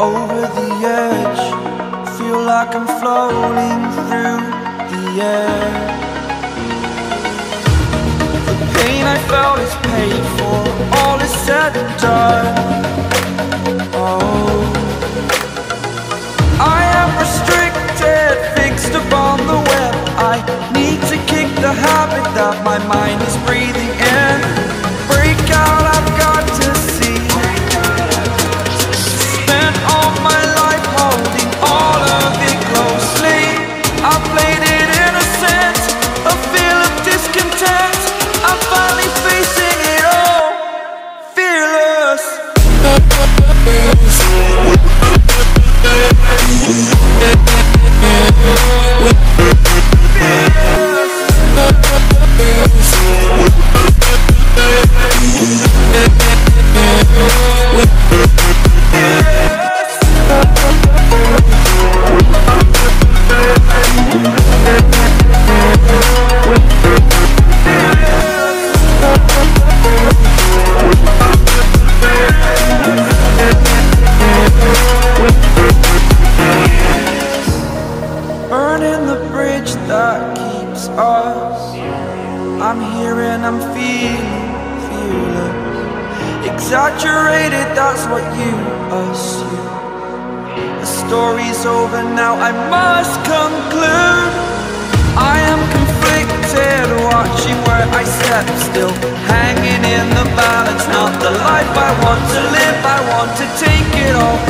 over the edge. Feel like I'm floating through the air. The pain I felt is paid for, all is said and done. Oh, I am restricted, fixed upon the web. I need to kick the habit that my mind is breathing in. Break out, I've got to see. Spent all my life holding all of it closely. I played it innocent, a feel of discontent. I'm finally facing it all, fearless. Burning the bridge that keeps us. I'm here and I'm feeling fearless. Exaggerated, that's what you assume. The story's over now, I must conclude. I am conflicted, watching where I step still, hanging in the balance. Not the life I want to live, I want to take it all.